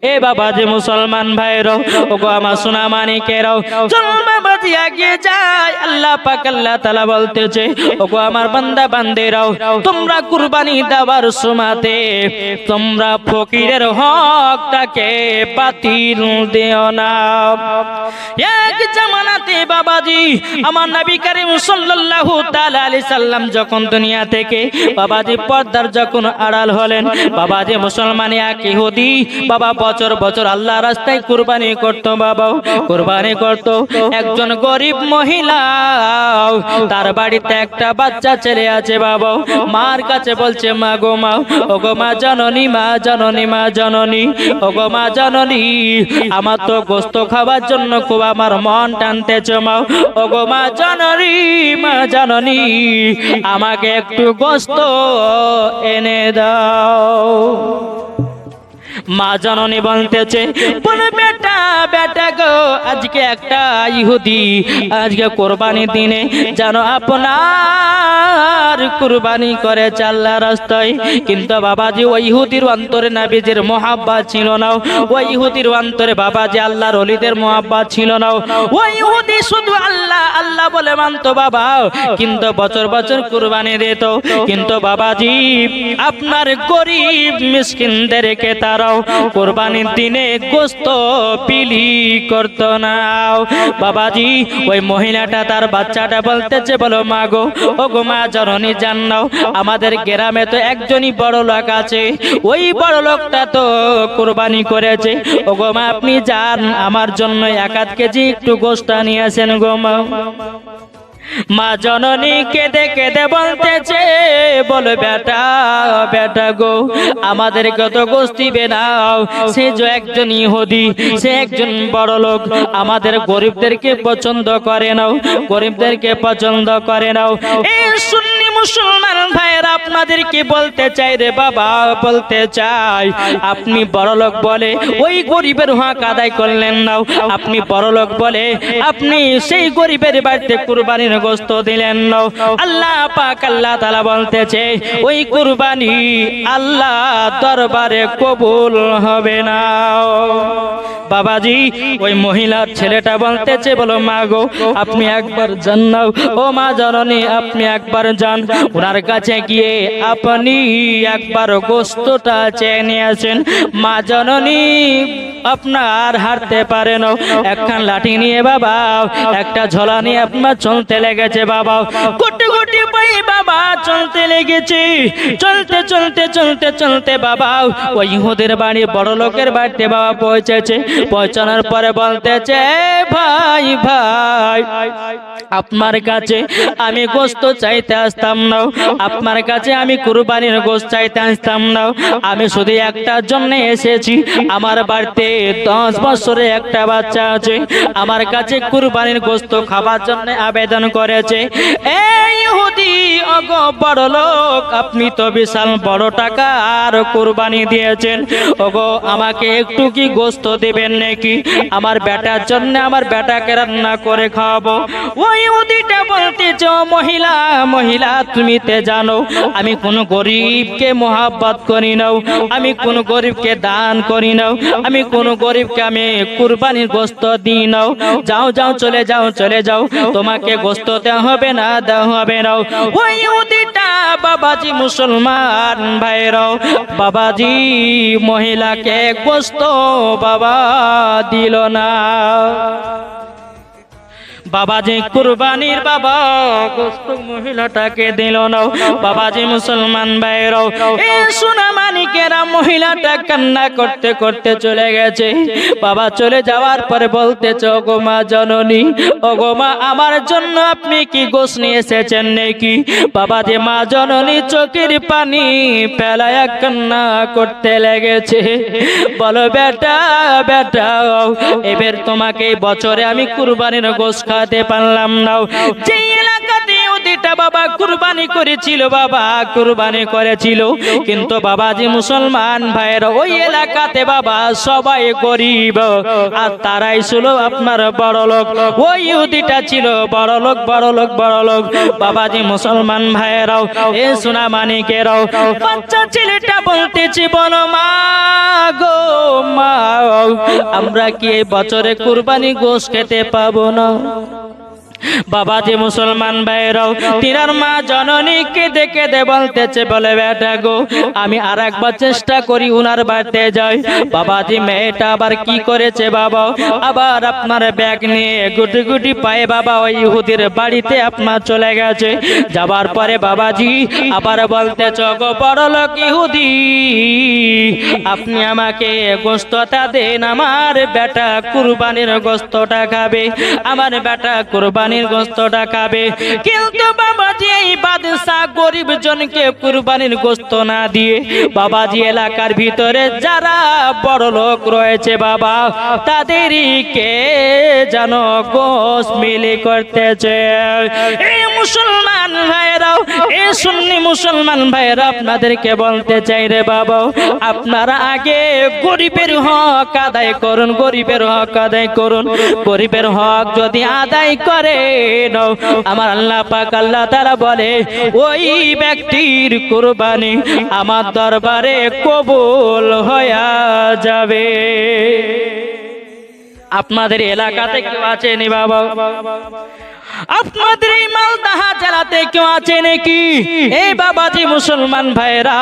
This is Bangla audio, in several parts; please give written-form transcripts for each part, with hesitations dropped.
এ বাবাজি মুসলমান ভাইরাও, ওগো আমার সোনা মানিকেরাও, চল বাবাজি এগিয়ে যায়। আল্লাহ পাক আল্লাহ তাআলা বলতেছে, ওগো আমার বান্দা বান্দেরাও, তোমরা কুরবানি দেওয়ার সময়তে তোমরা ফকিরের হকটাকে বাতিল দিও না। এক জামানাতে বাবাজি আমার নবী করিম সাল্লাল্লাহু তাআলা আলাইহি সাল্লাম যখন দুনিয়া থেকে বাবাজি পর্দার যখন আড়াল হলেন, বাবাজি মুসলমান এক ইহুদি বাবা বছর বছর আল্লাহ রাস্তায় কুরবানি করত। বাবা কুরবানি করত। একজন গরিব মহিলা, তার বাড়িতে একটা বাচ্চা ছেলে আছে। বাবা মার কাছে বলছে, মা গো মা, ও গো মা জননী, মা জননী, মা জননী, ও গো মা জননী, আমার তো গোস্ত খাবার জন্য খুব আমার মন টানতেছে। মা ও গো মা জননী, মা জননী, আমাকে একটু গোস্ত এনে দাও। মা জননী বলতেছে, বলে বেটা বেটা গো, আজকে একটা ইহুদি আজকে কোরবানির দিনে যেন আপনার কুরবানি করে আল্লাহর রাস্তায়। কিন্তু বাবাজি ওই ইহুদির অন্তরে নবীজির মোহাব্বত ছিল না। ওই ইহুদির অন্তরে বাবাজি আল্লাহর ওলিদের মোহাব্বত ছিল না। ওই ইহুদি শুধু আল্লাহ আল্লাহ বলে মানতো বাবা, কিন্তু বছর বছর কুরবানি দিত। কিন্তু বাবাজি আপনার গরিব মিসকিনদেরকে তারাও কুরবানির দিনে গোস্ত বিলি করতো না। বাবাজি ওই মহিলাটা তার বাচ্চাটা বলতেছে, বলো মা গো, ও গো মা জননী, জানাও আমাদের গ্রামে তো একজনই বড় লোক আছে, ওই বড় লোকটা তো কুরবানি করেছে। ও গো মা আপনি যান, আমার জন্য 1-8 কেজি একটু গোস্ত নিয়ে আসেন গো মা। মা জননী কেঁদে কেঁদে বলতেছে, বলো বেটা বেটা গো, আমাদেরকে তো গোস্ত দিবে না। সে যে একজন ইহুদি, সে একজন বড় লোক, আমাদের গরিবদেরকে পছন্দ করে নাও, গরিবদেরকে পছন্দ করে নাও। এই সুন্নি মুসলমান ভাইয়েরা আপনাদেরকে বলতে চাই রে বাবা, বলতে চাই, আপনি বড় লোক বলে ওই গরিবের হক আদায় করলেন না। আপনি বড় লোক বলে আপনি সেই গরিবের বাড়িতে কুরবানির গোস্ত দিলেন না। আল্লাহ পাক আল্লাহ তাআলা বলতেছে, ওই কুরবানি আল্লাহ দরবারে কবুল হবে না। বাবাজি ওই মহিলার ছেলেটা বলতেছে, বলো মা গো, আপনি একবার যান না। ও মা জননী, আপনি একবার যান, ওনার কাছে গিয়ে আপনি একবার গোস্তটা চেয়ে নিয়ে আসেন। মা জননী আপনার হাঁটতে পারে না, একখান লাঠি নিয়ে বাবা, একটা ঝোলা নিয়ে আপনার চলতে লেগেছে। বাবা কোটি কোটি পায়ে বাবা চলতে লেগেছে। চলতে চলতে চলতে চলতে বাবা ওই ইহুদের বাড়ি বড় লোকের বাড়িতে বাবা পৌঁছেছে। পৌঁছানোর পরে বলতেছে, ভাই ভাই, আপনার কাছে আমি গোস্ত চাইতে আসতাম না, আপনার কাছে আমি কুরবানির গোস্ত চাইতে আসতাম না। আমি শুধু একটার জন্য এসেছি, আমার বাড়িতে 10 বছরের একটা বাচ্চা আছে, আমার কাছে কুরবানির গোস্ত খাবার জন্য আবেদন করেছে। এই ইহুদি ওগো বড় লোক, আপনি তো বিশাল বড় টাকা আর কুরবানি দিয়েছেন, ওগো আমাকে একটু কি গোস্ত দেবেন নাকি? আমার বেটার জন্য আমার বেটাকে রান্না করে খাওয়াবো। ওই ইহুদিটা বলতেছে, মহিলা মহিলা, তুমি তে জানো আমি কোন গরিবকে মোহাব্বত করি না, আমি কোন গরিবকে দান করি না, আমি কোন গরিবকে আমি কুরবানির গোস্ত দিই না। যাও যাও, চলে যাও চলে যাও, তোমাকে গোস্ত দেওয়া হবে না, দেওয়া হবে না। ওই ইহুদিটা বাবাজি মুসলমান ভাইরাও, বাবাজি মহিলাকে গোস্ত বাবা দিল না। বাবাজি কুরবানির বাবা গোস্ত মহিলাটাকে দিল না। বাবাজি মুসলমান ভাইরাও, এ সোনা মানিকেরা, মহিলাটা কান্না করতে করতে চলে গেছে। বাবা চলে যাওয়ার পরে বলতেছে, ওগো মা জননী, ওগো মা, আমার জন্য আপনি কি গোস্ত নিয়ে এসেছেন নাকি? বাবাজি মা জননী চোখের পানি ফেলায়া কান্না করতে লেগেছে। বলো বেটা বেটা, এবার তোমাকে বছরে আমি কুরবানির গোস্ত খাওয়াতে পারলাম না। যে এলাকাতে ওদিটা বাবা কুরবানি করেছিল, বাবা কুরবানি করেছিল, কিন্তু বাবাজি মুসলমান ভাইয়েরা ওই এলাকাতে বাবা সবাই গরিব, আর তারাই ছিল আপনার বড় লোক। ওই ইহুদিটা ছিল বড় লোক, বড় লোক, বড় লোক। বাবাজি মুসলমান ভাইয়েরাও, এ সোনা মানিকেরাও, বাচ্চা ছেলেটা বলতেছি, বলো মা গো মা আমরা কি এই বছরে কুরবানি গোশত খেতে পাবো না? বাবাজি মুসলমান ভাইরাও তিনার মা জননীকে দেখে বলতেছে, বলে বেটা গো আমি আর একবার চেষ্টা করি উনার বাড়িতে যাই। বাবাজি মেয়েটা আবার কি করেছে বাবা, আবার আপনার ব্যাগ নিয়ে গুটি গুটি পায়ে বাবা ওই ইহুদির বাড়িতে আপনার চলে গেছে। যাবার পরে বাবাজি আবার বলতেছে, গো বড় লোক ইহুদি আপনি আমাকে গোশতটা দেন, আমার বেটা কুরবানির গোশতটা খাবে, আমার বেটা কুরবানির গোশতটা খাবে। কিন্তু বাবাজি এই বাদশা গরিব জনকে কুরবানির গোশত না দিয়ে বাবাজি এলাকার ভিতরে যারা বড় লোক রয়েছে বাবা তাদেরকে যেন গোশত মিলি করতেছে। এই মুসলমান ভাইরাও, এই সুন্নি মুসলমান ভাইরা আপনাদেরকে বলতে চাই রে বাবা, আপনারা আগে গরিবের হক আদায় করুন, গরিবের হক আদায় করুন। গরিবের হক যদি আদায় করে আমার আল্লাহ পাক আল্লাহ তাআলা বলে ওই ব্যক্তির কুরবানি আমার দরবারে কবুল হয়ে যাবে। আপনাদের এলাকাতে কেউ আছে নি বাবা? আপনাদের এই মালদাহা জেলাতে কেউ আছে নাকি? এই বাবাজি মুসলমান ভাইরা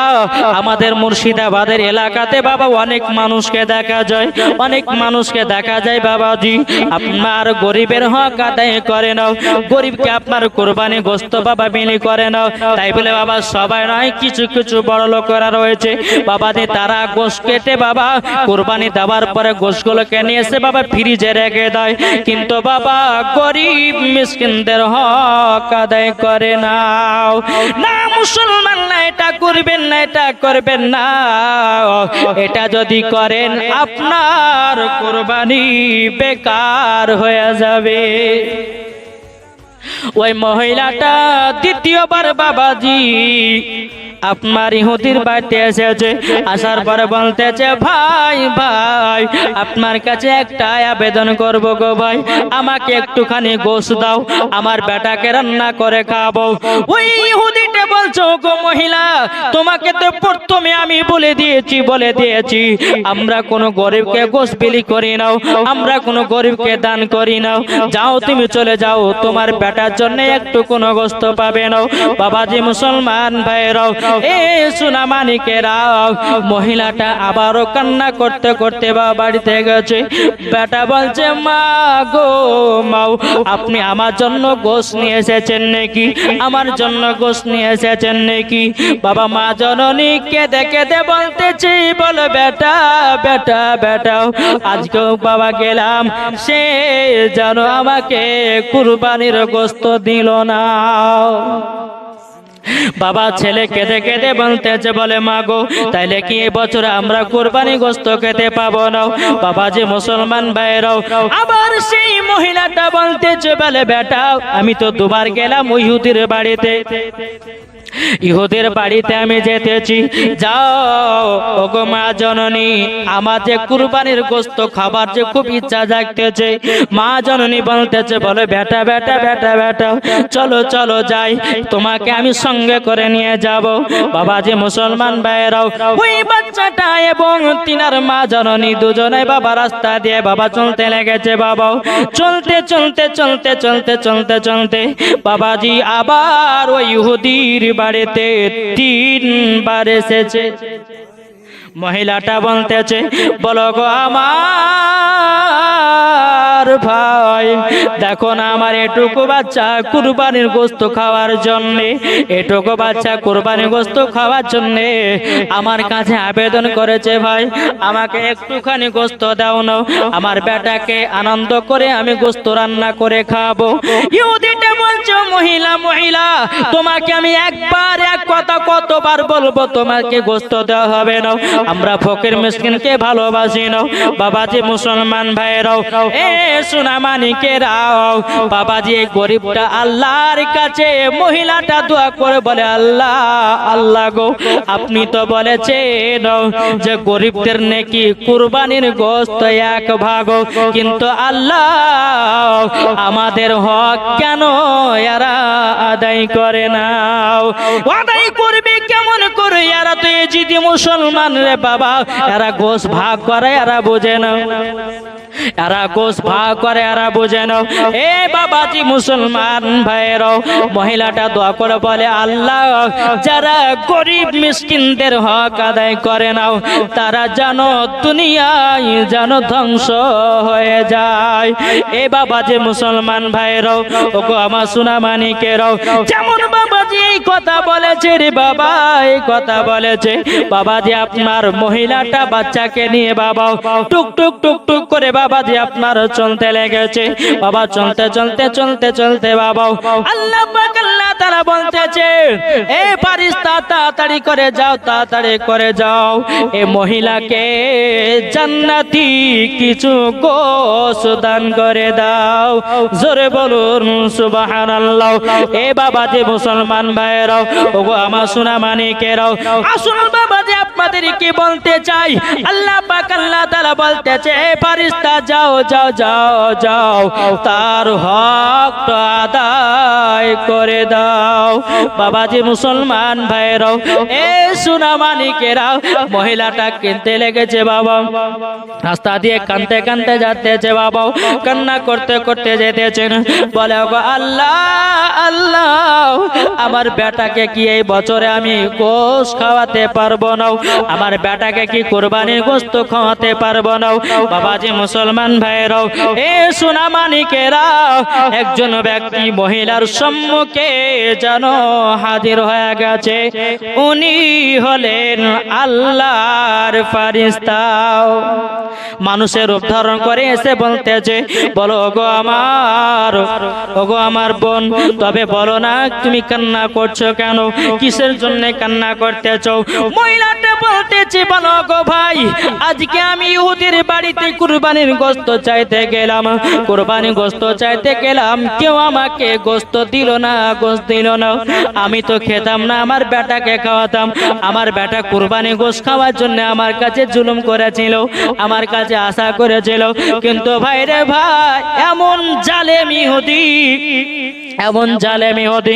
আমাদের মুর্শিদাবাদের এলাকাতে বাবা অনেক মানুষকে দেখা যায়, অনেক মানুষকে দেখা যায় বাবাজি আপনার গরিবের হক আদায় করে নাও, গরিবকে আপনার কুরবানি গোশত বাবা বিলি করে নাও। তাই বলে বাবা সবাই নয়, কিছু কিছু বড় লোকেরা রয়েছে বাবাজি তারা গোশত কেটে বাবা কুরবানি দেওয়ার পরে গোশতগুলোকে নিয়ে এসে বাবা ফ্রিজে রেখে দেয়, কিন্তু বাবা গরিব মিসকিনদের হক আদায় করে নাও না। মুসলমান না, এটা করবেন না, এটা করবেন না। এটা যদি করেন আপনার কুরবানি বেকার হয়ে যাবে। ওই মহিলাটা দ্বিতীয়বার বাবাজি আপনার ইহুদির বাড়িতে এসেছে, আসার পরে বলতেছে, ভাই ভাই আপনার কাছে একটা আবেদন করব গো ভাই, আমাকে একটুখানি গোশত দাও, আমার বেটাকে রান্না করে খাবো। ওই ইহুদিটা বলছো, গো মহিলা তোমাকে তো প্রথমে আমি বলে দিয়েছি আমরা কোনো গরিবকে গোশত বিলি করি নাও, আমরা কোনো গরিবকে দান করি নাও, যাও তুমি চলে যাও, তোমার বেটার জন্য একটু কোনো গোশত পাবে না। বাবাজি মুসলমান ভাইরাও, এ সোনা মানিকেরাও, মহিলাটা আবারও কান্না করতে করতে বাড়িতে গেছে। বেটা বলছে, মা গো মাও আপনি আমার জন্য গোশত নিয়ে এসেছেন নাকি, আমার জন্য গোশত নিয়ে এসেছেন নাকি? বাবা মা জননীকে দেখে বলতেছে, বলো বেটা বেটা বেটা আজকেও বাবা গেলাম, সে যেন আমাকে কুরবানির গোশত দিল না। বাবা ছেলে কেঁদে কেঁদে বলতেছে, বলে মা গো তাইলে কি এবছর আমরা কুরবানি গোশত খেতে পাবো না? বাবাজি মুসলমান ভাইরাও আবার সেই মহিলাটা বলতেছে, বলে বেটা আমি তো দুবার গেলাম ইহুদির বাড়িতে, ইহুদের বাড়িতে আমি যেতেছি, যাও ওগো মা জননী আমার যে কুরবানির গোশত খাবার যে খুব ইচ্ছা জাগতেছে। মা জননী বলতেছে, বলে বেটা বেটা বেটা বেটা চলো চলো যাই, তোমাকে আমি সঙ্গে করে নিয়ে যাব। বাবাজি মুসলমান ভাইরাও ওই বাচ্চাটা এবং তিনার মা জননী দুজনে বাবা রাস্তা দিয়ে বাবা চলতে লেগেছে। বাবা চলতে চলতে চলতে চলতে চলতে চলতে বাবাজি আবার ওই ইহুদির বাড়িতে 3 বার এসেছে। মহিলাটা বলতেছে, বলো গো আমার ভাই দেখো না আমার এটুকু বাচ্চা কুরবানির গোশত খাওয়ার জন্য, এটুকু বাচ্চা কুরবানির গোশত খাওয়ার জন্য আমার কাছে আবেদন করেছে, ভাই আমাকে একটুখানি গোশত দাও না, আমার বেটাকে আনন্দ করে আমি গোশত রান্না করে খাবো। ইহুদিটা বলছো, মহিলা মহিলা তোমাকে আমি একবার এক কথা কতবার বলবো, তোমাকে গোশত দেওয়া হবে না, আমরা ফকির মিসকিনকে ভালোবাসি না। বাবাজি মুসলমান ভাইরাও, এ সোনা মানিকেরাও, বাবাজি এই গরিবটা আল্লাহর কাছে মহিলাটা দোয়া করে বলে, আল্লাহ আল্লাহ গো আপনি তো বলেছেন যে গরিবদের নেকি কুরবানির গোশত 1 ভাগ, কিন্তু আল্লাহ আমাদের হক কেন এরা আদায় করে নাও? আদায় করবে কেমন করে, এরা তো এই জিদি মুসলমান রে বাবা, এরা গোশ ভাগ করে এরা বোঝে না, এরা গোশ ভাগ করে এরা বোঝে না। এ বাবাজি মুসলমান ভাইয়েরাও, মহিলাটা দোয়া করে বলে, আল্লাহ যারা গরিব মিসকিনদের হক আদায় করে নাও, তারা যেন দুনিয়ায় যেন ধ্বংস হয়ে যায়। এ বাবাজি মুসলমান ভাইয়েরাও, ওগো আমার সোনা মানিকেরাও, যেমন বাবাজি এই কথা বলেছে রে বাবা, এই কথা বলেছে বাবাজি, আপনার মহিলাটা বাচ্চাকে নিয়ে বাবা টুক টুক টুক টুক করে বাবাজি আপনার চলতে লেগেছে। বাবা চলতে চলতে চলতে চলতে বাবা আল্লাহ পাক আল্লাহ তাআলা বলতেছে, এ ফারিস্তা তাড়াতাড়ি করে যাও, তাড়াতাড়ি করে যাও, এ মহিলাকে জান্নাতি কিছু গোশ দান করে দাও। জোরে বলুন সুবহানাল্লাহ। এ বাবাজি মুসলমান ভাইয়েরাও, ওগো আমার সোনা মানিকেরাও, আসুন বাবাজি আপনাদেরকে বলতে চাই, আল্লাহ পাক আল্লাহ তাআলা বলতেছে, এ ফারিস্তা যাও যাও যাও যাও, তার হক আদায় করে দাও। বাবাজি মুসলমান ভাইয়েরাও, এ সোনা মানিকেরাও, মহিলাটা কিনতে লেগেছে বাবা, রাস্তা দিয়ে কাঁদতে কাঁদতে যাচ্ছে বাবা, কান্না করতে করতে যেতেছেন। বলে, ওগো আল্লাহ আল্লাহ, আমার বেটাকে কি এই বছরে আমি গোশ খাওয়াতে পারবো না? আমার বেটাকে কি কুরবানির গোশত খাওয়াতে পারবো না? বাবাজি মুসলমান ভাইরাও, এ সোনা মানিকেরা, একজন ব্যক্তি মহিলার সম্মুখে যেন হাজির হয়ে গেছে। উনি হলেন আল্লাহর ফেরেশতা। মানুষের রূপ ধারণ করে এসে বলতেছে, বলো ওগো আমার বোন, তবে বলো না তুমি কান্না করছো কেন, কিসের জন্য কান্না করতেছো? মহিলাটা বলতেছে, বলো গো ভাই, আজকে আমি ইহুদির বাড়িতে কুরবানির গোশত চাইতে গেলাম, কুরবানির গোশত চাইতে গেলাম, কেউ আমাকে গোশত দিল না, গোশত দিল না। আমি তো খেতাম না, আমার বেটাকে খাওয়াতাম। আমার বেটা কুরবানি গোশত খাওয়ার জন্য আমার কাছে জুলুম করেছিল, আমার কাছে আশা করেছিল, কিন্তু ভাই রে ভাই, এমন জালেম ইহুদি, এমন জালেম ইহুদি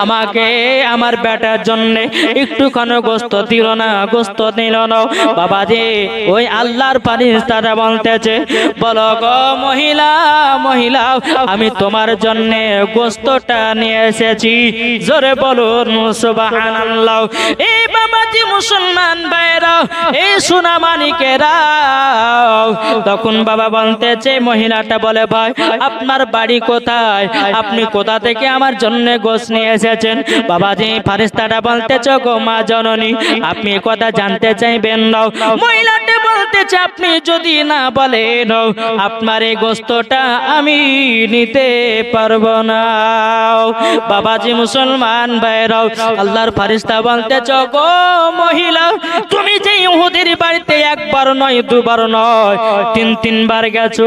আমাকে আমার বেটার জন্য একটুখানি গোশত দিল না, গোশত দিল না। বাবাজি ওই আল্লাহর ফেরেশতারা বলতেছে, বলো গো মহিলা, মহিলা, আমি তোমার জন্য গোশতটা নিয়ে এসেছি। জোরে বলুন সুবহানাল্লাহ। এই বাবাজি মুসলমান ভাইরা, এই সোনা মানিকেরা, তখন বাবা বলতেছে, মহিলাটা বলে, ভাই আপনার বাড়ি কোথায়, আপনি কোথা থেকে আমার জন্য গোশত নিয়ে এসেছেন? বাবাজি ফেরেশতাটা বলতেছে, গো মা জননী, আপনি কথা জানতে চাইবেন না? মহিলাটা বলতেছে, আপনি যদি না বলেন আপনার এই গোশতটা আমি নিতে পারবো না। বাবাজি মুসলমান ভাইরাও, আল্লাহর ফেরেশতা বলতেছে, গো মহিলা, তুমি যে ইহুদির বাড়িতে একবার নয়, দুবার নয়, তিনবার গেছো,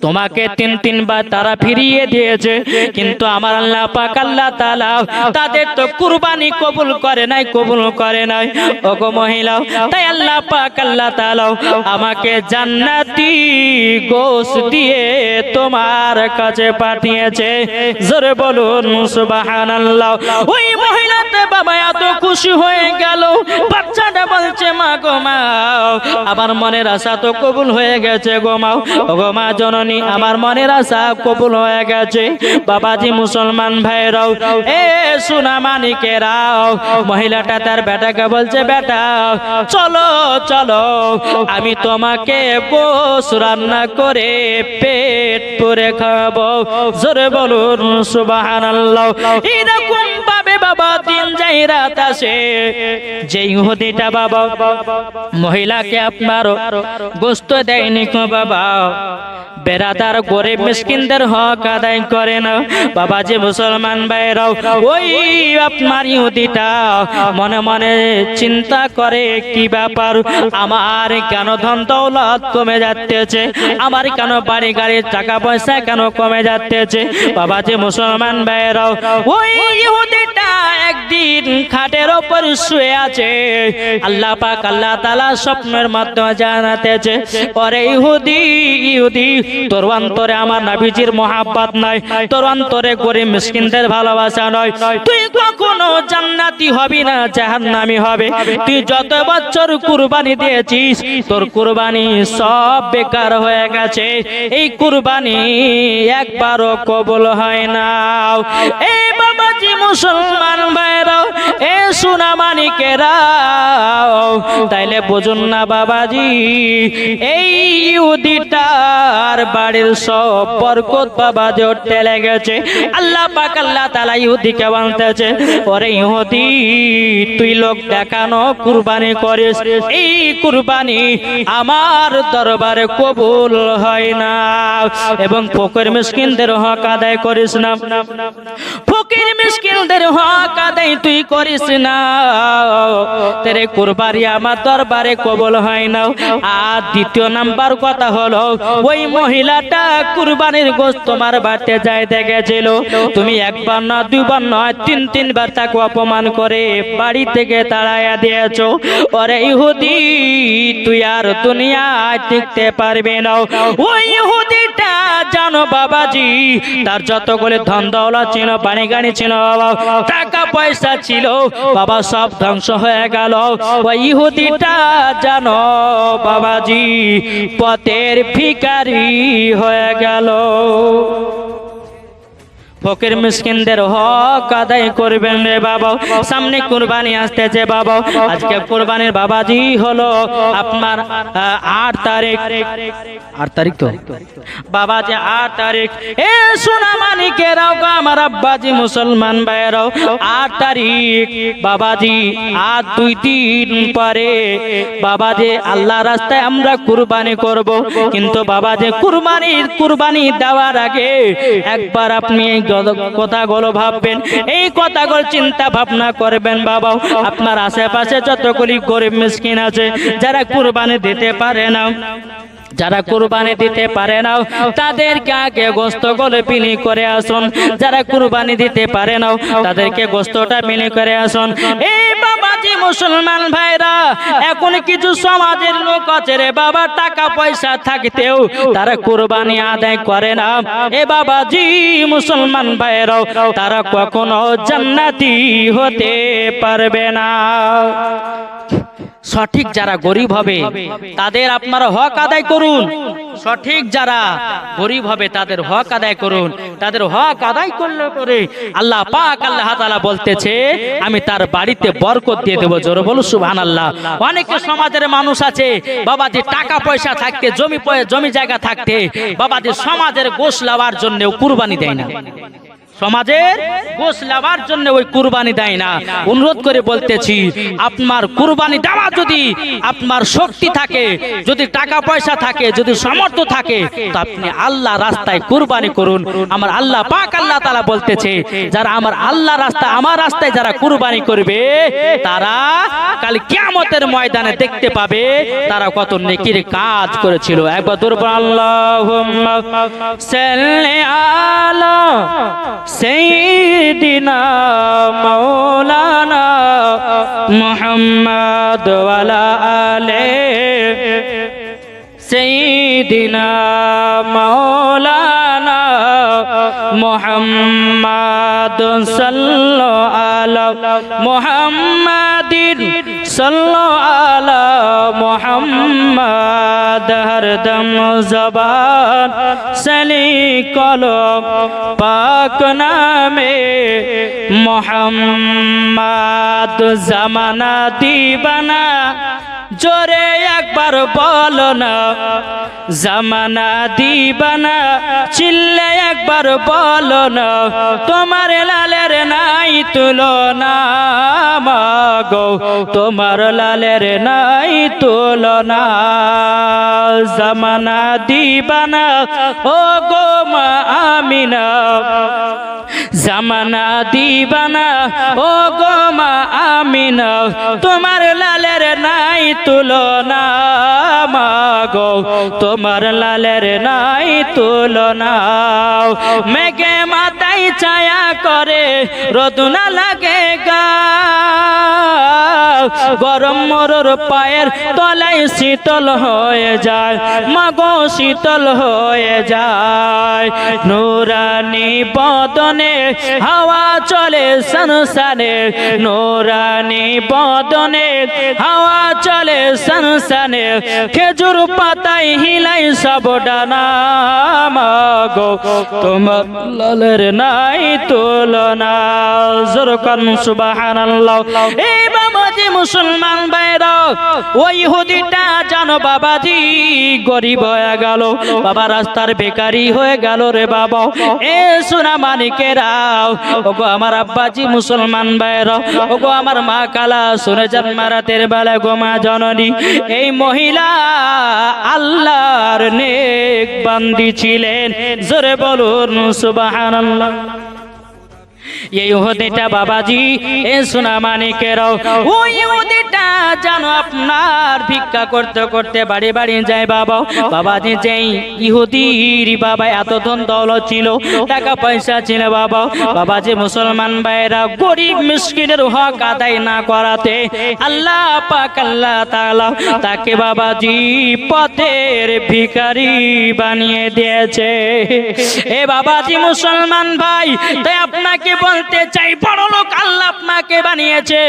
তোমাকে তিনবার তারা ফিরিয়ে দিয়েছে, কিন্তু আমার আল্লাহ পাক আল্লাহ তাআলা তাদের তো কুরবানি কবুল করে নাই, কবুল করে নাই। ওগো মহিলা, তাই আল্লাহ পাক আল্লাহ তাআলা আমাকে জান্নাতি গোশত দিয়ে তোমার কাছে পাঠিয়েছে। জোরে বলুন সুবহানাল্লাহ। ওই মহিলাতে বাবা এত খুশি হয়ে গেল, বাচ্চাটা বলছে, মা গো মা, আমার মনের আশা তো কবুল হয়ে গেছে গো মা, ওগো মা জননী, আমার মনের আশা কবুল হয়ে গেছে। বাবাজি মুসলমান ভাইরাও, এ সোনা মানিকেরাও, মহিলাটা তার বেটাকে বলছে, বেটা চলো চলো, আমি তোমাকে গোশত রান্না করে পেট পুরে খাবো। জোরে বলুন সুবহানাল্লাহ। এরকম ভাবে বাবা দিন যাই রাত আসে, যে ইহুদিটা বাবা মহিলাকে আপনার গোশত দেয়নি গো বাবা, বেরাদার গরিব মিসকিনদের হক আদায় করে না। বাবাজি মুসলমান ভাইরাও, ওই আপনার ইহুদিটা মনে মনে চিন্তা করে, কি ব্যাপার, আমার কেন ধন দৌলত কমে যাচ্ছে, আমার কেন বাড়ি গাড়ির টাকা পয়সা কেন কমে যাচ্ছে? বাবাজি মুসলমান ভাইরাও, ওই ইহুদিটা একদিন খাটের উপর শুয়ে আছে, আল্লাহ পাক আল্লাহ তাআলা স্বপ্নের মাধ্যমে জানাতেছে, ওরে ইহুদি, ইহুদি, তোর অন্তরে আমার নবীজির মহব্বত নাই, তোর অন্তরে গরিব মিসকিনদের ভালোবাসা নয়, তুই কখনো জান্নাতি হবি না, জাহান্নামী হবে। তুই যত বছর কুরবানি দিয়েছিস তোর কুরবানি সব বেকার হয়ে গেছে, এই কুরবানি একবারও কবুল হয় না। এই বাবাজি মুসলমান ভাইরাও, এ সোনা মানিকেরা, তাইলে বুঝুন না বাবাজি, এই ইহুদিটার বাড়ির সব বরকত বাবাজি উঠতে লেগেছে। আল্লাহ পাক আল্লাহ তাআলা ইহুদিকে বলতেছে, ওরে ইহুদি, তুই লোক দেখানো কুরবানি করিস, এই কুরবানি আমার দরবারে কবুল হয় না। এবং ফকির মিসকিনদের হক আদায় করিস না, ফকির মিসকিনদের হক আদায় তুই করিস না, তেরে কুরবানি আমার দরবারে কবুল হয় না। আর দ্বিতীয় নাম্বার কথা হলো, ওই মহিলাটা কুরবানির গোশত তোমার বাড়িতে যাইতে গেছিল, তুমি একবার না দুইবার নয় তিনবার তাকে অপমান করে বাড়ি থেকে তাড়াইয়া দিয়েছো। ওরে ইহুদি, তুই আর দুনিয়ায় টিকতে পারবি না। ওই ইহুদিটা জানো বাবাজি, তার যতগুলো ধন দৌলত ছিল, বাড়ি গাড়ি ছিল, টাকা পয়সা ছিল, বাবা সব ধ্বংস হয়ে গেল। ওই ইহুদিটা জানো বাবাজি পথের ভিখারি হয়ে গেল। ফকির মিসকিনদের হক আদায় করবেন রে বাবা। সামনে কুরবানি আসতেছে বাবা, আজকে কুরবানির বাবাজি হলো আপনার 8 তারিখ, 8 তারিখ তো বাবাজি 8 তারিখ। এ সোনা মানিকেরাও, আমার আব্বাজি মুসলমান ভাইরাও, 8 তারিখ বাবাজি, আর 2 দিন পরে বাবাজি আল্লাহ রাস্তায় আমরা কুরবানি করব। কিন্তু বাবাজি কুরবানি দেওয়ার আগে একবার আপনি কথাগুলো ভাববেন, এই কথাগুলো চিন্তা ভাবনা করবেন বাবা। আপনার আশেপাশে যতগুলি গরিব মিসকিন আছে যারা কুরবানি দিতে পারে না, যারা কুরবানি দিতে পারে না তাদেরকে আগে গোশতগুলো বিলি করে আসুন। যারা কুরবানি দিতে পারে না তাদেরকে গোশতটা বিলি করে আসুন। এই বাবাজি মুসলমান ভাইরা, এখন কিছু সমাজের লোক আছে রে বাবা, টাকা পয়সা থাকতেও তারা কুরবানি আদায় করে না। এ বাবাজি মুসলমান ভাইরাও, তারা কখনো জান্নাতি হতে পারবে না। সঠিক যারা গরিব হবে তাদের আপনারা হক আদায় করুন, সঠিক যারা গরিব হবে তাদের হক আদায় করুন। তাদের হক আদায় করলে পরে আল্লাহ পাক আল্লাহ তাআলা বলতেছে, আমি তার বাড়িতে বরকত দিয়ে দেব। জোরে বলো সুবহানাল্লাহ। অনেকে সমাজের মানুষ আছে বাবাজি, টাকা পয়সা থাকতে, জমি জায়গা থাকতে বাবাজি সমাজের গোশ লাওয়ার জন্য কুরবানি দেয় না, সমাজের গোশ লাভার জন্য ওই কুরবানি দেয় না। অনুরোধ করে বলতেছি, আপনার কুরবানি দেওয়া যদি আপনার শক্তি থাকে, যদি টাকা পয়সা থাকে, যদি সামর্থ্য থাকে, তো আপনি আল্লাহ রাস্তায় কুরবানি করুন। আমার আল্লাহ পাক আল্লাহ তাআলা বলতেছে, যারা আমার আল্লাহ রাস্তায়, আমার রাস্তায় যারা কুরবানি করবে তারা কাল কিয়ামতের ময়দানে দেখতে পাবে তারা কত নেকির কাজ করেছিল। একবার দরবার আল্লাহুম্মা সাল্লি আলা سيدنا مولانا محمد وعلى آله سيدنا مولانا محمد صلى على محمد صلى على محمد हर दम ज़बान सली कलम पाक नामे मोहम्मद ज़माना दीवाना जोरे একবার বলো না, জামানা দিবানা চিল্লে একবার বলো না, তোমার লালের নাই তুলনা মাগো, তোমার লালের নাই তুলনা। জামানা দিবানা ও গো মা আমিনা, জামানা দিবানা ও গো মা আমিনা তোমার লালের নাই তুলনা মাগো তোমার লালের নাই তুলনা মেঘে মাথায় ছায়া করে রোদ না লাগে গা গরম মরুর পায়ের তলায় শীতল হয়ে যায় মাগো শীতল হয়ে যায় নুরানি বদনে হাওয়া চলে সনসনে নুরানি বদনে হাওয়া চলে সনসনে খেজুর পাতায় হিলাই সব ডানা মাগো তোমার লালের নাই তুলনা জোরে কান সুবহানাল্লাহ এই বাবাজি মুসলমান ভাইরা ওই ইহুদিটা জানো বাবাজি গরিব হয়ে গেল বাবা রাস্তার বেকারি হয়ে গেল রে বাবা এ সোনা মানিকেরা ওগো আমার আব্বাজি মুসলমান ভাইরা ওগো আমার মা কালা শুনে যান মারাতের বেলা গো মা জননী এই মহিলা আল্লাহর নেক বান্দি ছিলেন জোরে বলুন সুবহানাল্লাহ এই ইহুদিটা বাবাজি এ সোনা মানিকেরাও ওই ইহুদিটা জানো আপনার ভিক্ষা করতে করতে বাড়ি বাড়ি যায় বাবা বাবাজি যেই ইহুদির বাবা এত ধন দৌলত ছিল টাকা পয়সা ছিল বাবা বাবাজি মুসলমান ভাইরা গরিব মিসকিনের হক আদায় না করাতে আল্লাহ পাক আল্লাহ তাআলা তাকে বাবাজি পথের ভিখারি বানিয়ে দিয়েছে এ বাবাজি মুসলমান ভাই তাই আপনাকে বলতে চাই বড় লোক আল্লাহ আপনাকে বানিয়েছে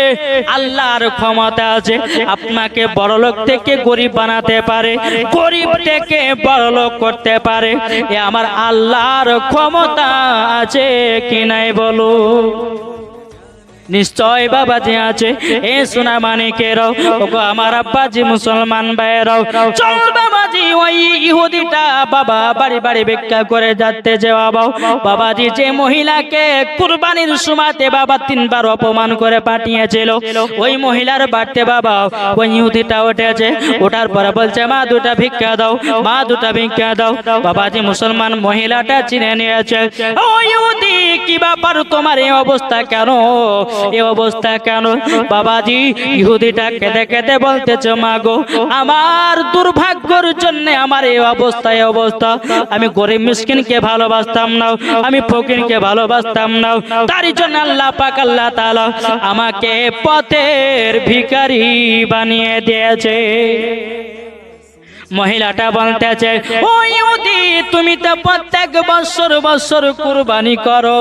আল্লাহর ক্ষমতা আছে আপনাকে বড় লোক থেকে গরিব বানাতে পারে গরিব থেকে বড় লোক করতে পারে এ আমার আল্লাহর ক্ষমতা আছে কি নাই বলো নিশ্চয় বাবাজি আছে এ সোনা মানিকেরাও ওগো আমার আব্বাজি মুসলমান ভাইরাও চল বাবাজি ওই ইহুদিটা বাবা বাড়ি বাড়ি ভিক্ষা করে যাচ্ছে যে বাবা বাবাজি যে মহিলাকে কুরবানির সময়তে বাবা তিনবার অপমান করে পাঠিয়েছিল ওই মহিলার বাড়িতে বাবা ওই ইহুদিটা উঠেছে ওঠার পরে বলছে মা দুটা ভিক্ষা দাও মা দুটা ভিক্ষা দাও বাবাজি মুসলমান মহিলাটা চিনে নিয়েছে ও ইহুদি কি ব্যাপার তোমার এই অবস্থা কেন এই অবস্থা কেন বাবাজি ইহুদিটা কেঁদে কেঁদে বলতেছে মাগো আমার দুর্ভাগ্যের জন্য আমার এই অবস্থা আমি গরিব মিসকিনকে ভালোবাসতাম না আমি ফকিরকে ভালোবাসতাম না তারই জন্য আল্লাহ পাক আল্লাহ তাআলা আমাকে পথের ভিখারি বানিয়ে দিয়েছে মহিলাটা বলতেছে ও ইহুদি তুমি তো প্রত্যেক বছর কুরবানি করো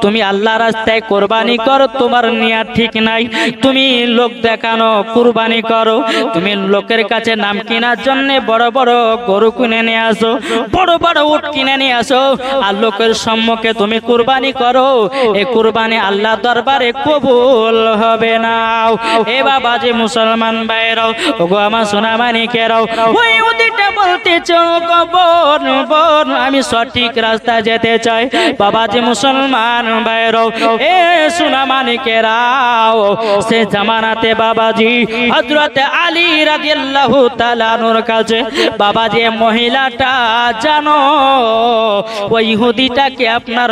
তুমি আল্লাহ রাস্তায় কুরবানি করো তোমার নিয়ত ঠিক নাই তুমি লোক দেখানো কুরবানি করো তুমি লোকের কাছে নাম কেনার জন্য বড় বড় গরু কিনে নিয়ে আসো বড় বড় উট কিনে নিয়ে আসো আর লোকের সম্মুখে তুমি কুরবানি করো এই কুরবানি আল্লাহ দরবারে কবুল হবে না এ বাবাজি মুসলমান ভাইরাও ওগো আমার সোনা মানিকেরাও ওই ওদিকটা বলতে বোন বোন আমি সঠিক রাস্তা যেতে চাই বাবাজি মুসলমান ভাইরাও এ সোনা মানিকেরাও সে জামানাতে বাবাজি হযরত আলী রাদিয়াল্লাহু তাআলা আনহুর কাছে বাবাজি মহিলাটা জানো ওই ইহুদিটাকে আপনার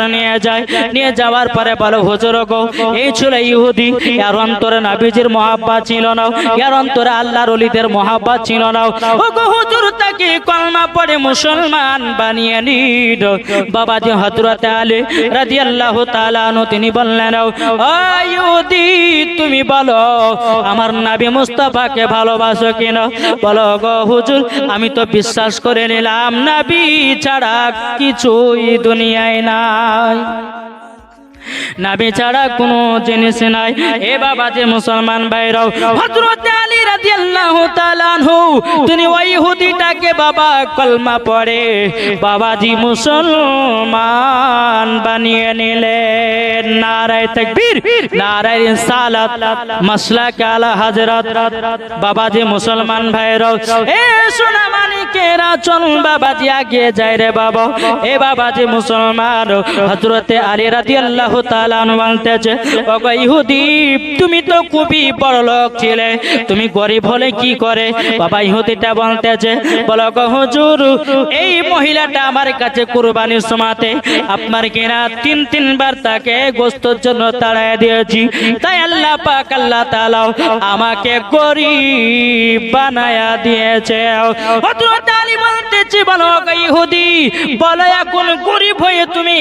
নিয়ে যাওয়ার পরে বলো হুজুর গো এই ছিল ইহুদি এর অন্তরে নবীজির মহব্বত ছিল না এর অন্তরে আল্লাহর ওলিদের মহব্বত ছিল না ও গো হুজুর তাকে কলমা পড়ে মুসলমান বানিয়ে নিল বাবাজি হযরত আলী রাদিয়াল্লাহু তাআলা আনহু তিনি বললেন ও ইহুদি তুমি বলো আমার নবী মুস্তাফাকে ভালোবাসো কিনা বলো গো হুজুর আমি তো বিশ্বাস করে নিলাম নবী ছাড়া কিছুই দুনিয়ায় নাই নবী ছাড়া কোনো জিনিস নাই এ বাবাজি মুসলমান ভাইরাও হযরত আলী রাদিয়াল্লাহু তাআলা আনহু তিনি ওই ইহুদিটাকে বাবা কলমা পড়ে বাবাজি মুসলমান বানিয়ে নিলেন নারায়ে তাকবীর নারায়ে রিসালাত মাসলাক আলা হযরত বাবাজি মুসলমান ভাইরাও এ সোনা মানিকেরা চল বাবাজি আগে যায় রে বাবা এ বাবাজি মুসলমান হযরত আলী রাদিয়াল্লাহু তাআলা বলতেছে ওগো ইহুদি তুমি তো খুবই বড় লোক ছিলে, তুমি গরিব হলে কি করে? বাবা ইহুদিটা বলতেছে, বলো গো হুজুর, এই মহিলাটা আমার কাছে কুরবানির সময়তে আপনার কিনা তিনবার তাকে গোশতের জন্য তাড়ায় দিয়েছি, তাই আল্লাহ পাক আল্লাহ তাআলা আমাকে গরিব বানায়া দিয়েছে। হযরত আলী বলতেছে, বলো গো ইহুদি, বলো এখন গরিব হয়ে তুমি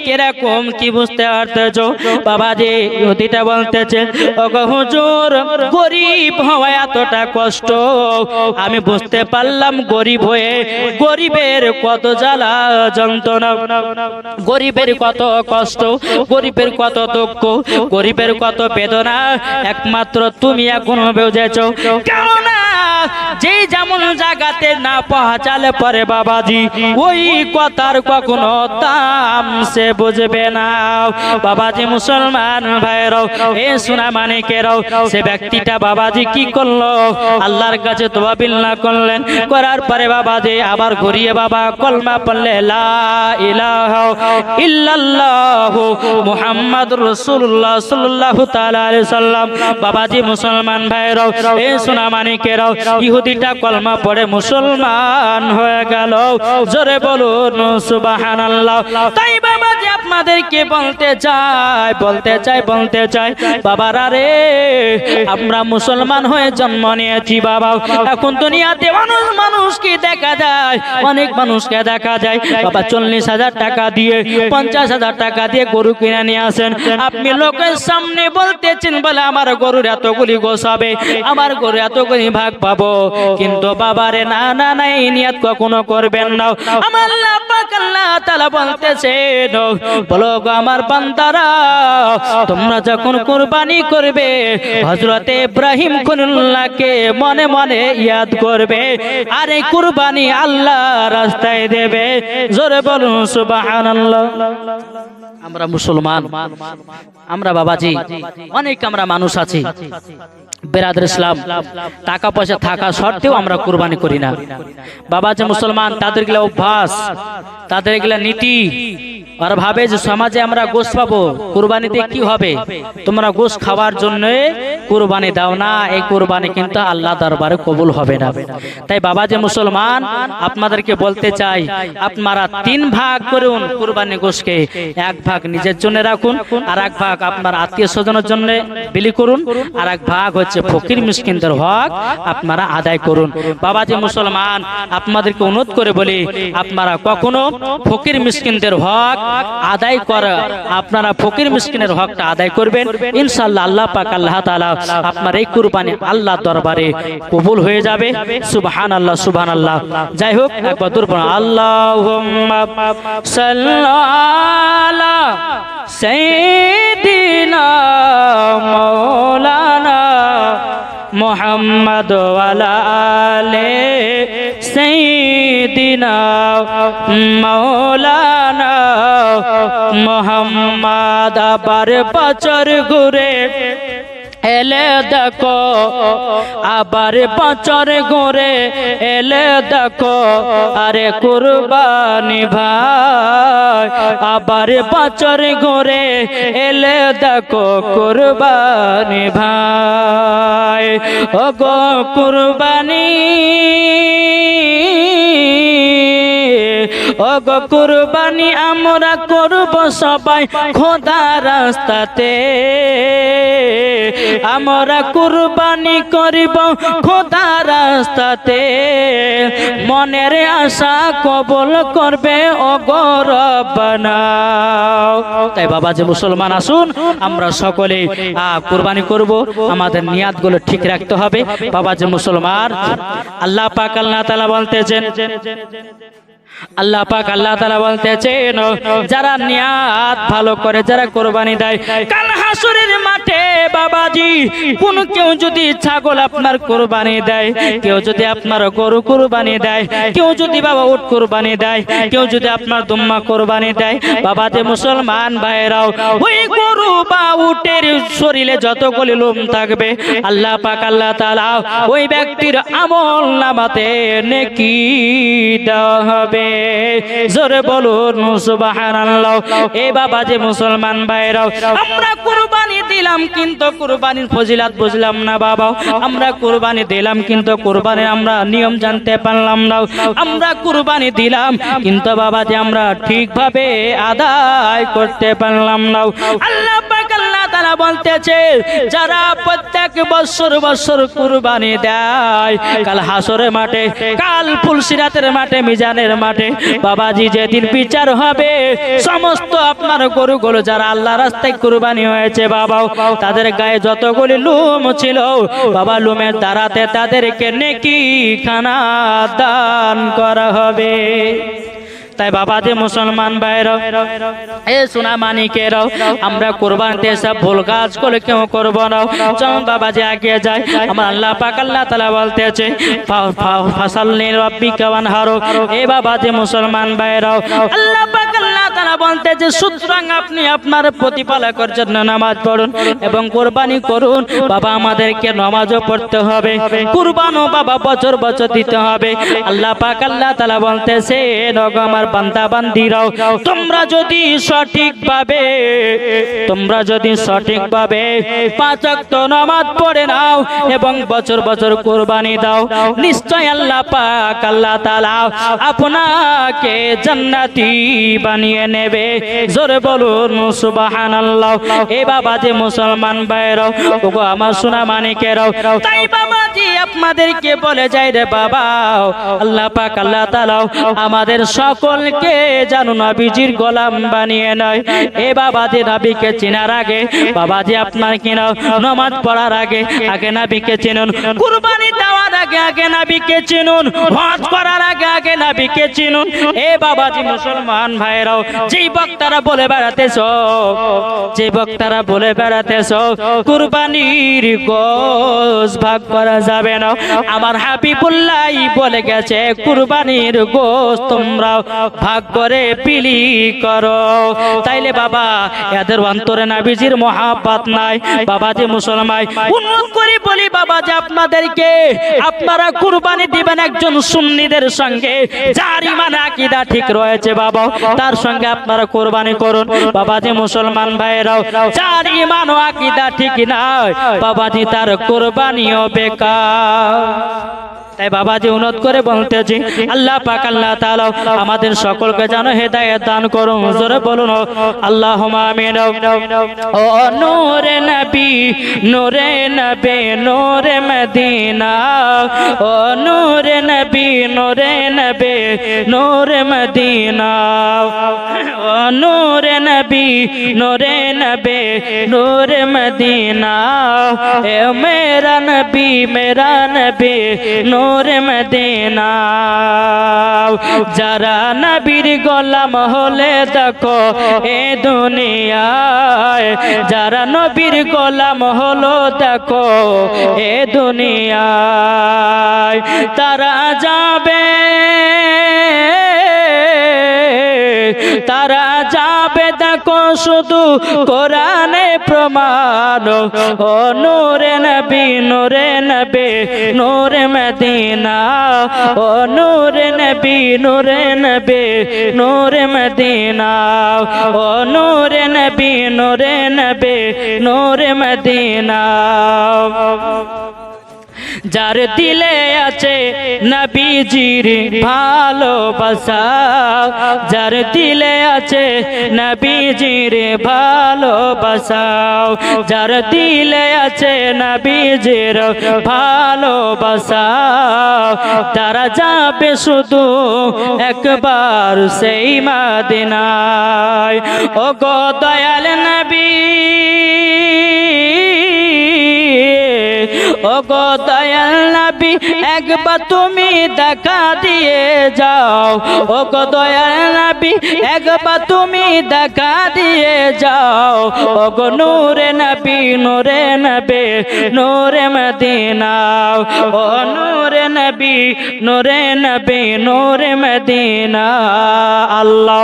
কিরকম কি বুঝতে পারতেছো? বাবাজি ইহুদিটা বলতেছে, ওগো হুজুর, গরিব হওয়া এতটা কষ্ট আমি বুঝতে পারলাম। গরিব হয়ে গরিবের কত জ্বালা যন্ত্রণা, গরিবের কত কষ্ট, গরিবের কত দুঃখ, গরিবের কত বেদনা একমাত্র তুমি এখনো বুঝেছো। কেননা যে যেমন জায়গাতে না পৌঁছালে পরে বাবাজি ওই কথার কখনো দাম সে বুঝবে না। বাবাজি মুসলমান ভাইরাও, এ সোনা মানিকেরাও, সে ব্যক্তিটা বাবাজি কি করলো? আল্লাহর কাছে তওবা বিল্লাহ করলেন, করার পরে বাবাজি আবার ঘুরিয়ে বাবা কলমা পড়লে লা ইলাহা ইল্লাল্লাহু মুহাম্মাদুর রাসূলুল্লাহ সাল্লাল্লাহু তাআলা আলাইহি সাল্লাম। বাবাজি মুসলমান ভাইরাও, এ সোনা মানিকেরাও, ইহুদিটা কলমা পড়ে মুসলমান হয়ে গেল। জোরে বলুন সুবহানাল্লাহ। তাই বাবাজি আপনাদেরকে বলতে চাই বাবারা রে, আমরা মুসলমান হয়ে জন্ম নিয়েছি বাবা। এখন দুনিয়াতে মানুষকে দেখা যায়, অনেক মানুষকে দেখা যায় বাবা 40,000 টাকা দিয়ে 50,000 টাকা দিয়ে গরু কিনে নিয়ে আসেন। আপনি লোকের সামনে বলতেছেন, বলে আমার গরুর এতগুলি গোশ হবে, আমার গরু এতগুলি ভাগ পাবো। কিন্তু বাবারে না না না, এই নিয়ত কখনো করবেন না। আমার আল্লাহ পাক আল্লাহ তাআলা বলতেছেন, বলো গো আমার বান্দারা, তোমরা যখন কুরবানি করবে হযরত ইব্রাহিম খলিলুল্লাহকে মনে মনে ইয়াদ করবে, আর এই কুরবানি আল্লাহ রাস্তায় দেবে। জোরে বলুন সুবহানাল্লাহ। আমরা মুসলমান, আমরা বাবাজি অনেক আমরা মানুষ আছি বেরাদর ইসলাম, টাকা পয়সা থাকা সত্ত্বেও আমরা কুরবানি করি না। বাবাজি মুসলমান, তাদের গেলে অভ্যাস, তাদের গেলে নীতি, আর ভাবে যে সমাজে আমরা গোশ পাবো, কুরবানিতে কি হবে, তোমরা গোশ খাওয়ার জন্য কুরবানি দাও না, এই কুরবানি কিন্তু আল্লাহ দরবারে কবুল হবে না। তাই বাবাজি মুসলমান, আপনাদেরকে বলতে চাই, আপনারা 3 ভাগ করুন কুরবানি গোশকে। 1 ভাগ নিজের জন্য রাখুন, আর 1 ভাগ আপনার আত্মীয় স্বজনের জন্য বিলি করুন, আর 1 ভাগ হচ্ছে ফকির মিসকিনদের হক আপনারা আদায় করুন। বাবাজি মুসলমান, আপনাদেরকে অনুরোধ করে বলি, আপনারা কখনো ফকির মিসকিনদের হক আদায় করা, আপনারা ফকির মিসকিনের হকটা আদায় করবেন, ইনশাআল্লাহ আল্লাহ পাক আল্লাহ তাআলা আপনার এই কুরবানি আল্লাহর দরবারে কবুল হয়ে যাবে। সুবহানাল্লাহ সুবহানাল্লাহ। যাই হোক, একবার দূর পড়ুন, আল্লাহুম্মা সাল্লি আলা সাইয়্যিদিনা মাওলানা মুহাম্মদ ওয়ালা আলে সাইয়্যিদিনা মাওলানা মুহাম্মদ। আবার বছর ঘুরে এলে দেখো, আবার বছর ঘুরে এলে দেখো, আরে কুরবানি ভাই, আবার বছর ঘুরে এলে দেখো কুরবানি ভাই। ও গো কুরবানি, ও গো কুরবানি আমরা করব সবাই খোদার রাস্তাতে, আমরা কুরবানি করিব খোদার রাস্তাতে, মনের আশা কবুল করবে ও গো রব্বানা। তাই বাবাজি মুসলমান, আসুন আমরা সকলে কুরবানি করব, আমাদের নিয়াতগুলো ঠিক রাখতে হবে। বাবাজি মুসলমান, আল্লাহ পাক আল্লাহ তাআলা বলতেছেন, আল্লাহ পাক আল্লাহ তাআলা বলতেছেন, যারা নিয়াত ভালো করে, যারা কুরবানি দেয়, কাল হাসরের মাঠে বাবাজি কোন কেউ যদি ছাগল আপনার কুরবানি দেয়, কেউ যদি আপনার গরু কুরবানি দেয়, কেউ যদি বাবা উট কুরবানি দেয়, কেউ যদি আপনার দুম্মা কুরবানি দেয়, বাবাজি মুসলমান ভাইরাও, ওই গরু বা উটের শরীরে যতগুলি লোম থাকবে আল্লাহ পাক আল্লাহ তাআলা ওই ব্যক্তির আমল নামাতে নেকি দেওয়া হবে। জোরে বলুন সুবহানাল্লাহ। এই বাবাজি মুসলমান ভাইরাও, আমরা কুরবানি দিলাম কিন্তু কুরবানির ফজিলাত বুঝলাম না বাবা। আমরা কুরবানি দিলাম কিন্তু কুরবানির আমরা নিয়ম জানতে পারলাম না। আমরা কুরবানি দিলাম কিন্তু বাবা যে আমরা ঠিকভাবে আদায় করতে পারলাম না। আল্লাহ পাক আল্লাহ তাআলা বলতেছে যারা প্রত্যেক বছর বছর কুরবানি দেয় কাল হাসরের মাঠে, কাল ফুলসিরাতের মাঠে, মিজানের মাঠে বাবাজি যেদিন বিচার হবে সমস্ত আপনার গরুগুলো যারা আল্লাহ রাস্তায় কুরবানি হয়েছে বাবা তাদের গায়ে যতগুলি লোম ছিল বাবা লোমের দ্বারাতে তাদেরকে নেকি খানা দান করা হবে। তাই বাবা যে মুসলমান ভাইরা এ সোনা মানিকেরাও আমরা কুরবানিতে সব ভুল কাজ করে কেউ করব না। চল বাবা যে আগে যায় আমার আল্লাহ পাক আল্লাহ তাআলা বলতেছে ফাসাল্লি রাব্বিকা ওয়ানহার। এ বাবা যে মুসলমান ভাইরাও আল্লাহ পাক আল্লাহ তাআলা বলতেছে সুতরাং আপনি আপনার প্রতিপালকের জন্য নামাজ পড়ুন এবং কুরবানি করুন। বাবা আমাদেরকে নামাজও পড়তে হবে, কুরবানও বাবা বছর বছর দিতে হবে। আল্লাহ পাক আল্লাহ তাআলা বলতেছে নগো আমার বান্দা বান্দিরাও তোমরা যদি সঠিকভাবে 5 ওয়াক্ত নামাজ পড়ে নাও এবং বছর বছর কুরবানি দাও নিশ্চয় আল্লাহ পাক আল্লাহ তাআলা আপনাকে জান্নাতি বানিয়ে নেবে। জোরে বলুন সুবহানাল্লাহ। এ বাবা যে মুসলমান ভাইরাও ওগো আমার সোনা মানিকেরাও তাই বাবাজি আপনাদেরকে বলে যাই রে বাবা আল্লাহ পাক আল্লাহ তাআলা আমাদের সকলকে জানো নবীজির গোলাম বানিয়ে নয়। এ বাবাজি নবীকে চেনার আগে বাবাজি আপনার কিনা নামাজ পড়ার আগে আগে নবীকে চিনুন, কুরবানি দেওয়ার আগে আগে নবীকে চিনুন, হজ করার আগে আগে নবীকে চিনুন। এ বাবাজি মুসলমান ভাইরাও যেই বক্তারা বলে বেড়াতেছো কুরবানির গোশত ভাগ করা যাবে না, আমার হাবিবুল্লাহ বলে গেছে কুরবানির গোশত তোমরা ভাগ করে বিলি করো। তাইলে বাবা এদের অন্তরে নবীজির মহব্বত নাই। বাবা যে মুসলমান অনুরোধ করি বলি বাবা যে আপনাদেরকে আপনারা কুরবানি দিবেন একজন সুন্নিদের সঙ্গে যার ঈমান আকীদা ঠিক রয়েছে বাবা তার সঙ্গে আপনারা কুরবানি করুন। বাবা যে মুসলমান ভাইরাও যার ঈমান ও আকীদা ঠিক নাই বাবাজি তার কুরবানিও বেকার। তাই বাবাজি অনুরোধ করে বলতেছি আল্লাহ পাক আল্লাহ তাআলা আমাদের সকলকে যেন হেদায়েত দান করুন। জোরে বলুন আল্লাহুম্মা আমিন। ও নূরে নবী নূরে নবী নূরে মদিনা, ও নূরে নবী নূরে নবী নূরে মদিনা, ও নূরে নবী নূরে নবী নূরে মদিনা, এ মেরা নবী নূরে মদিনা। যারা নবীর গোলাম হলে দেখো এ দুনিয়ায়, যারা নবীর গোলাম হলো দেখো এ দুনিয়ায়, তারা যাবে দেখো শুধু কোরআনে প্রমাণ। ও নূরে নবী নূরে নবী নূরে মদিনা, ও নূরে নবী নূরে নবী নূরে মদিনা, ও নূরে নবী নূরে নবী নূরে মদিনা। যার দিলে আছে নবীজির ভালোবাসা, যার দিলে আছে নবীজির ভালোবাসা, যার দিলে আছে নবীজির ভালোবাসা, তারা যাবে শুধু একবার সেই মদিনায়। ও গো দয়াল নবী, ও গো দয়াল নবী একবার তুমি দেখা দিয়ে যাও, ও গো দয়াল নবী একবার তুমি দেখা দিয়ে যাও, ও গো নূরে নবী নূরে নবী নূরে মদিনা, ও নূরে নবী নূরে নবী নূরে মদিনা। আল্লাহ